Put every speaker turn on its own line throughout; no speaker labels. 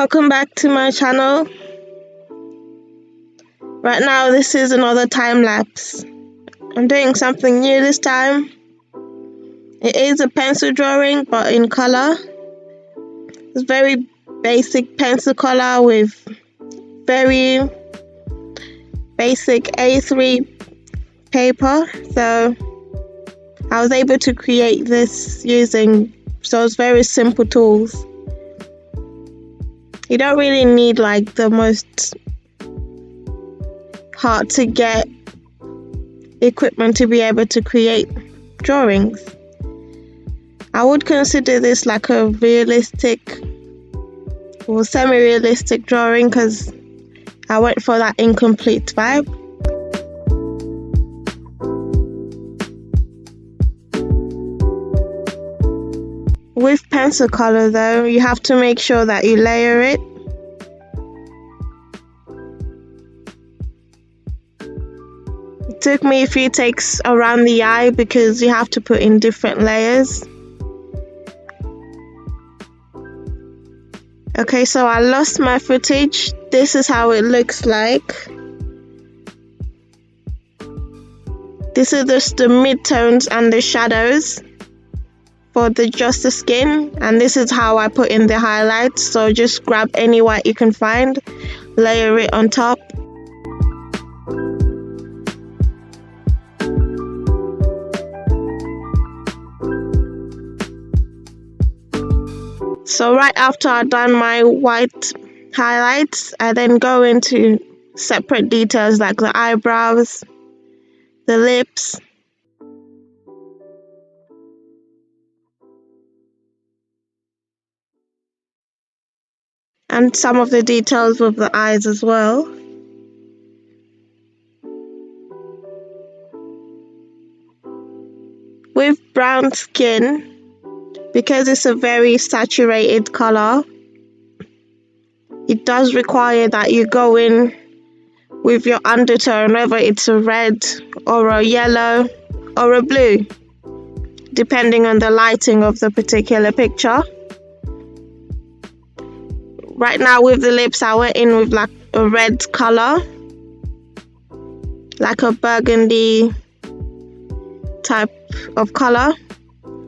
Welcome back to my channel. Right now this is another time lapse. I'm doing something new this time. It is a pencil drawing but in color. It's very basic pencil color with very basic A3 paper. So I was able to create this using those very simple tools. You don't really need like the most hard to get equipment to be able to create drawings. I would consider this like a realistic or semi-realistic drawing because I went for that incomplete vibe. With pencil color though, you have to make sure that you layer it. It took me a few takes around the eye because you have to put in different layers. Okay, so I lost my footage. This is how it looks like. This is just the midtones and the shadows for just the skin, and this is how I put in the highlights. So just grab any white you can find, layer it on top. So right after I've done my white highlights, I then go into separate details like the eyebrows, the lips, and some of the details with the eyes as well. With brown skin, because it's a very saturated color, it does require that you go in with your undertone, whether it's a red or a yellow or a blue, depending on the lighting of the particular picture. Right now with the lips, I went in with like a red color, like a burgundy type of color.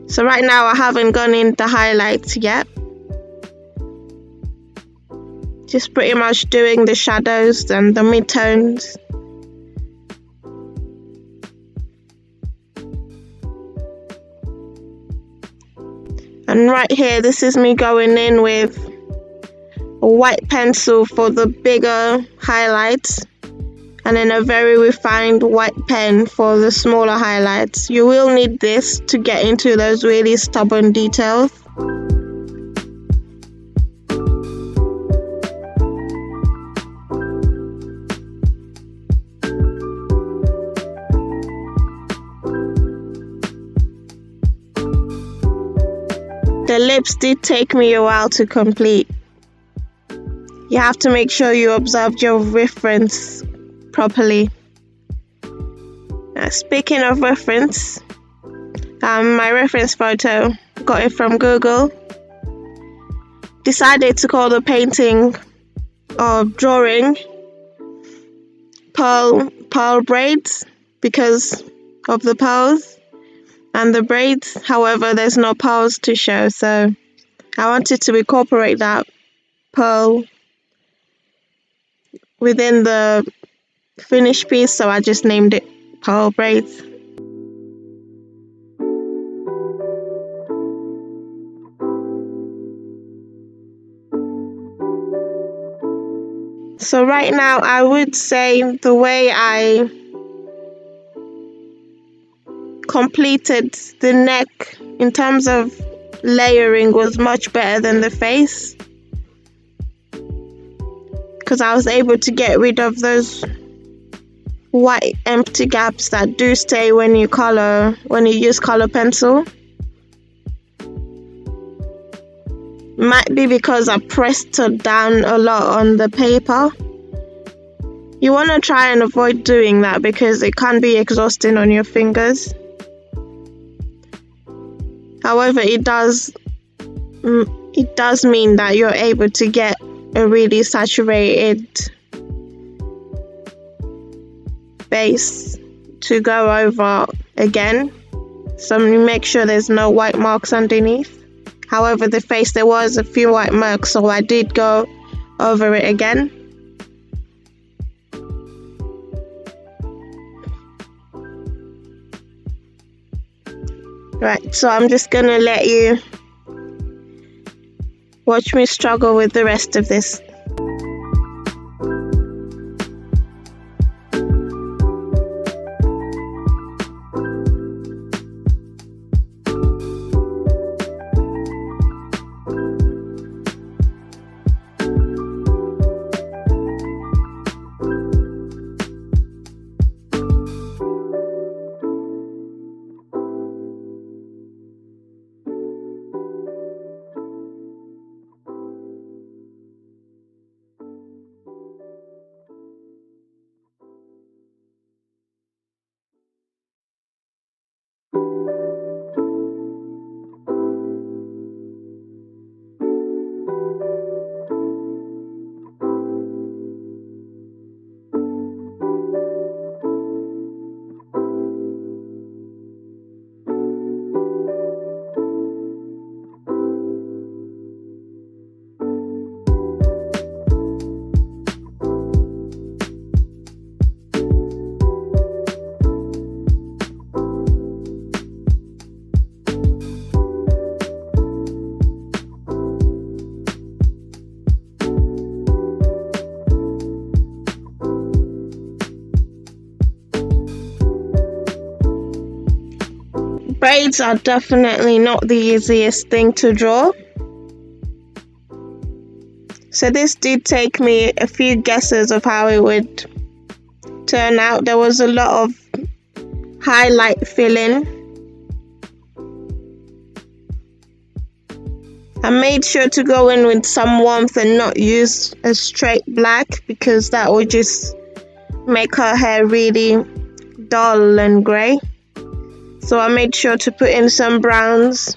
So right now I haven't gone in the highlights yet. Just pretty much doing the shadows and the midtones. And right here, this is me going in with a white pencil for the bigger highlights, and then a very refined white pen for the smaller highlights. You will need this to get into those really stubborn details. The lips did take me a while to complete. You have to make sure you observed your reference properly. Speaking of reference, my reference photo, got it from Google. Decided to call the painting or drawing pearl braids because of the pearls and the braids. However, there's no pearls to show, so I wanted to incorporate that pearl within the finished piece, so I just named it pearl braids. So right now I would say the way I completed the neck in terms of layering was much better than the face, because I was able to get rid of those white empty gaps that do stay when you use color pencil. Might be because I pressed it down a lot on the paper. You want to try and avoid doing that because it can be exhausting on your fingers. However, it does mean that you're able to get a really saturated base to go over again, so you make sure there's no white marks underneath. However, the face, there was a few white marks, so I did go over it again. Right, so I'm just gonna let you watch me struggle with the rest of this. Braids are definitely not the easiest thing to draw. So this did take me a few guesses of how it would turn out. There was a lot of highlight filling. I made sure to go in with some warmth and not use a straight black, because that would just make her hair really dull and grey. So I made sure to put in some browns.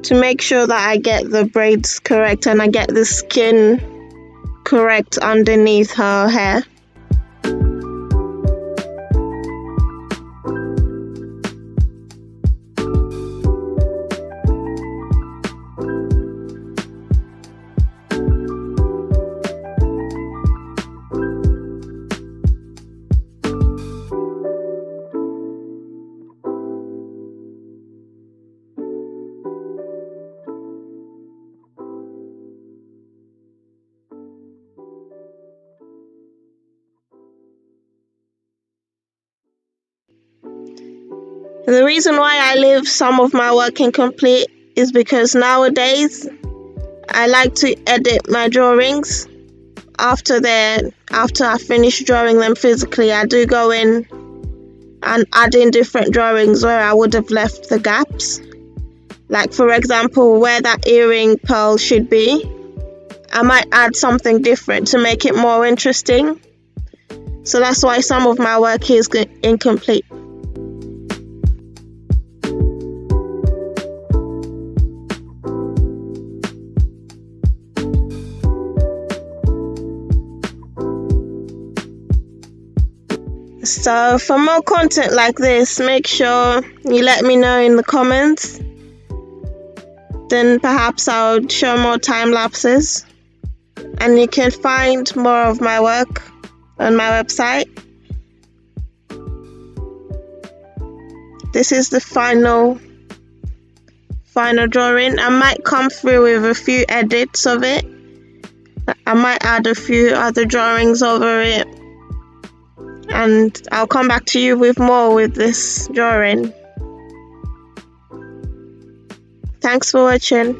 To make sure that I get the braids correct and I get the skin correct underneath her hair. The reason why I leave some of my work incomplete is because nowadays I like to edit my drawings after I finish drawing them physically. I do go in and add in different drawings where I would have left the gaps. Like, for example, where that earring pearl should be, I might add something different to make it more interesting. So that's why some of my work is incomplete. So for more content like this, make sure you let me know in the comments. Then perhaps I'll show more time lapses. And you can find more of my work on my website. This is the final drawing. I might come through with a few edits of it. I might add a few other drawings over it. And I'll come back to you with more with this drawing. Thanks for watching.